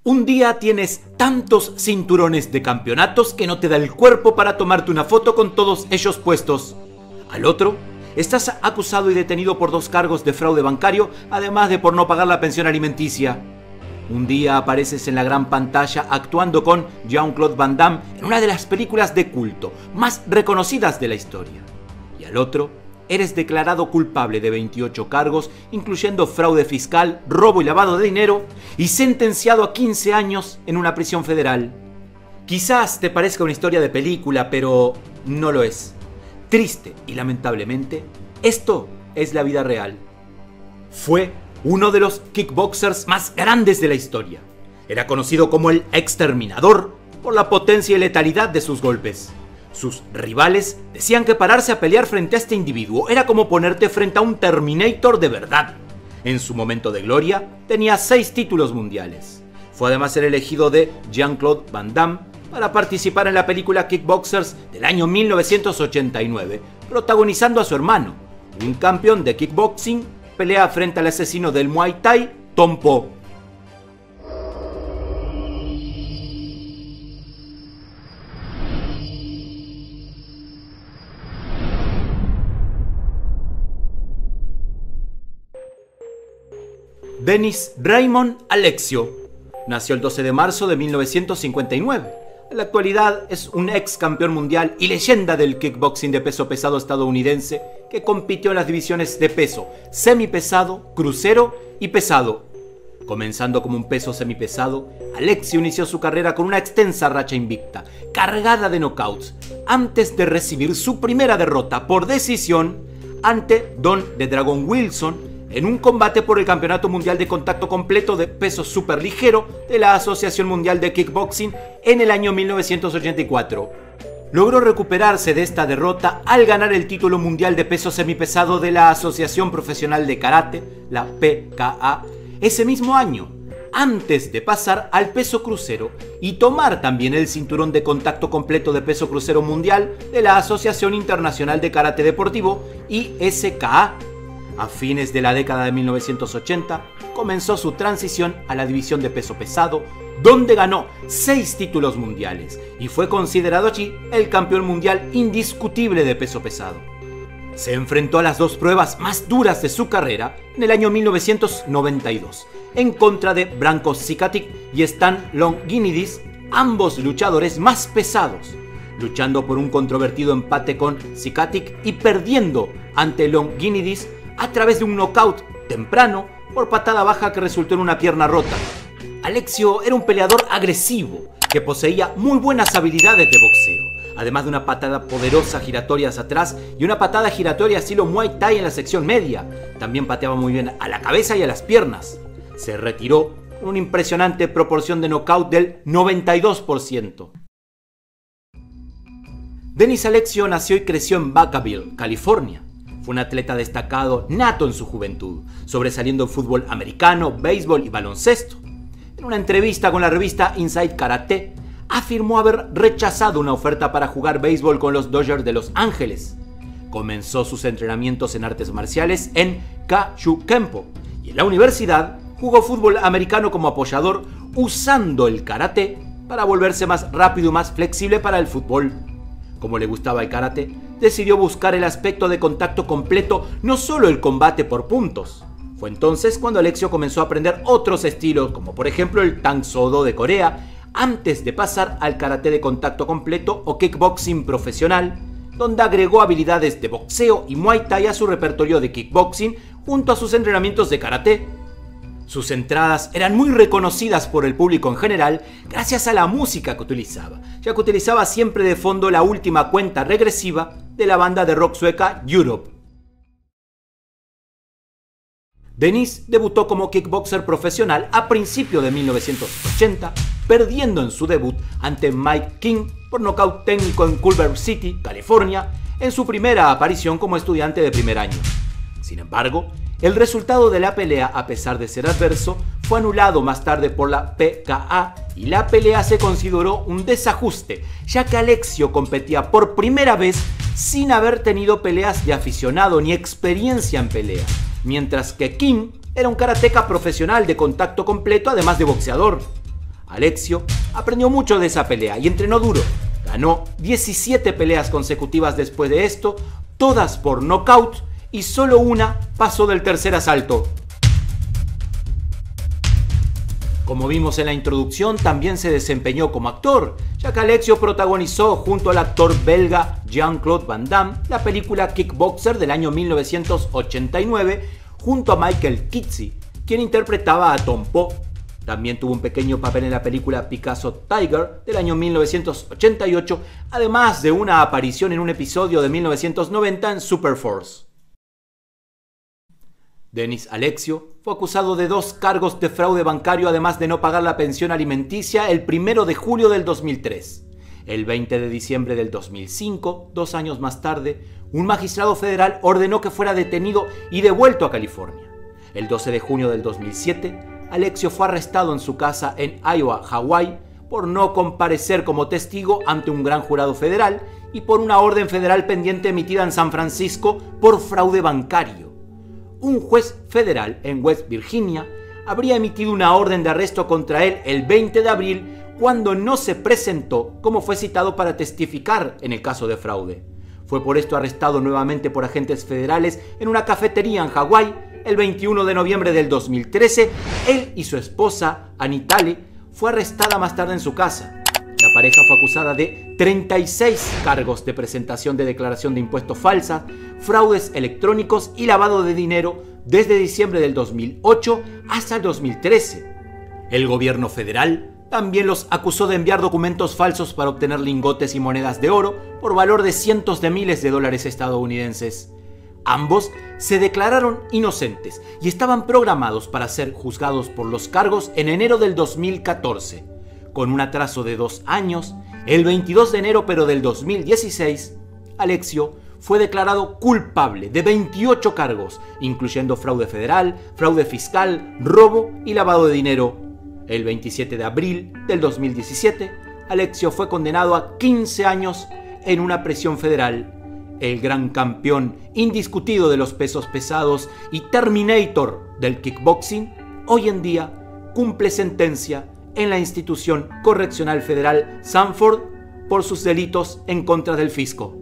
Un día tienes tantos cinturones de campeonatos que no te da el cuerpo para tomarte una foto con todos ellos puestos. Al otro, estás acusado y detenido por 2 cargos de fraude bancario, además de por no pagar la pensión alimenticia. Un día apareces en la gran pantalla actuando con Jean-Claude Van Damme en una de las películas de culto más reconocidas de la historia. Y al otro, eres declarado culpable de 28 cargos, incluyendo fraude fiscal, robo y lavado de dinero, y sentenciado a 15 años en una prisión federal. Quizás te parezca una historia de película, pero no lo es. Triste y lamentablemente, esto es la vida real. Fue uno de los kickboxers más grandes de la historia. Era conocido como el Exterminador por la potencia y letalidad de sus golpes. Sus rivales decían que pararse a pelear frente a este individuo era como ponerte frente a un Terminator de verdad. En su momento de gloria, tenía 6 títulos mundiales. Fue además el elegido de Jean-Claude Van Damme para participar en la película Kickboxers del año 1989, protagonizando a su hermano. Un campeón de kickboxing pelea frente al asesino del Muay Thai, Tom Po. Denis Raymond Alexio nació el 12 de marzo de 1959. En la actualidad es un ex campeón mundial y leyenda del kickboxing de peso pesado estadounidense que compitió en las divisiones de peso semipesado, crucero y pesado. Comenzando como un peso semipesado, Alexio inició su carrera con una extensa racha invicta, cargada de knockouts, antes de recibir su primera derrota por decisión ante Don The Dragon Wilson en un combate por el Campeonato Mundial de Contacto Completo de Peso Superligero de la Asociación Mundial de Kickboxing en el año 1984. Logró recuperarse de esta derrota al ganar el título mundial de peso semipesado de la Asociación Profesional de Karate, la PKA, ese mismo año, antes de pasar al peso crucero y tomar también el cinturón de contacto completo de peso crucero mundial de la Asociación Internacional de Karate Deportivo, ISKA. A fines de la década de 1980, comenzó su transición a la división de peso pesado, donde ganó 6 títulos mundiales y fue considerado allí el campeón mundial indiscutible de peso pesado. Se enfrentó a las 2 pruebas más duras de su carrera en el año 1992, en contra de Branko Cikatic y Stan Longinidis, ambos luchadores más pesados, luchando por un controvertido empate con Cikatic y perdiendo ante Longinidis a través de un knockout temprano por patada baja que resultó en una pierna rota. Alexio era un peleador agresivo que poseía muy buenas habilidades de boxeo, además de una patada poderosa giratoria hacia atrás y una patada giratoria estilo Muay Thai en la sección media. También pateaba muy bien a la cabeza y a las piernas. Se retiró con una impresionante proporción de knockout del 92%. Denis Alexio nació y creció en Vacaville, California. Fue un atleta destacado nato en su juventud, sobresaliendo en fútbol americano, béisbol y baloncesto. En una entrevista con la revista Inside Karate, afirmó haber rechazado una oferta para jugar béisbol con los Dodgers de Los Ángeles. Comenzó sus entrenamientos en artes marciales en Ka-Shu Kempo y en la universidad jugó fútbol americano como apoyador, usando el karate para volverse más rápido y más flexible para el fútbol. Como le gustaba el karate, decidió buscar el aspecto de contacto completo, no solo el combate por puntos. Fue entonces cuando Alexio comenzó a aprender otros estilos, como por ejemplo el Tang Soo Do de Corea, antes de pasar al karate de contacto completo o kickboxing profesional, donde agregó habilidades de boxeo y Muay Thai a su repertorio de kickboxing junto a sus entrenamientos de karate. Sus entradas eran muy reconocidas por el público en general gracias a la música que utilizaba, ya que utilizaba siempre de fondo la última cuenta regresiva de la banda de rock sueca Europe. Denis debutó como kickboxer profesional a principios de 1980, perdiendo en su debut ante Mike King por nocaut técnico en Culver City, California, en su primera aparición como estudiante de primer año. Sin embargo, el resultado de la pelea, a pesar de ser adverso, fue anulado más tarde por la PKA y la pelea se consideró un desajuste, ya que Alexio competía por primera vez sin haber tenido peleas de aficionado ni experiencia en pelea, mientras que King era un karateca profesional de contacto completo además de boxeador. Alexio aprendió mucho de esa pelea y entrenó duro. Ganó 17 peleas consecutivas después de esto, todas por nocaut, y solo una pasó del tercer asalto. Como vimos en la introducción, también se desempeñó como actor, ya que Alexio protagonizó junto al actor belga Jean-Claude Van Damme la película Kickboxer del año 1989 junto a Michael Kitce, quien interpretaba a Tom Poe. También tuvo un pequeño papel en la película Picasso Tiger del año 1988, además de una aparición en un episodio de 1990 en Superforce. Denis Alexio fue acusado de 2 cargos de fraude bancario, además de no pagar la pensión alimenticia el 1 de julio del 2003. El 20 de diciembre del 2005, 2 años más tarde, un magistrado federal ordenó que fuera detenido y devuelto a California. El 12 de junio del 2007, Alexio fue arrestado en su casa en Iowa, Hawái, por no comparecer como testigo ante un gran jurado federal y por una orden federal pendiente emitida en San Francisco por fraude bancario. Un juez federal en West Virginia habría emitido una orden de arresto contra él el 20 de abril cuando no se presentó como fue citado para testificar en el caso de fraude. Fue por esto arrestado nuevamente por agentes federales en una cafetería en Hawái el 21 de noviembre del 2013. Él y su esposa, Anitale, fue arrestada más tarde en su casa. La pareja fue acusada de 36 cargos de presentación de declaración de impuestos falsas, fraudes electrónicos y lavado de dinero desde diciembre del 2008 hasta el 2013. El gobierno federal también los acusó de enviar documentos falsos para obtener lingotes y monedas de oro por valor de cientos de miles de dólares estadounidenses. Ambos se declararon inocentes y estaban programados para ser juzgados por los cargos en enero del 2014. Con un atraso de 2 años, el 22 de enero pero del 2016, Alexio fue declarado culpable de 28 cargos, incluyendo fraude federal, fraude fiscal, robo y lavado de dinero. El 27 de abril del 2017, Alexio fue condenado a 15 años en una prisión federal. El gran campeón indiscutido de los pesos pesados y Terminator del kickboxing, hoy en día cumple sentencia en la institución correccional federal Sanford por sus delitos en contra del fisco.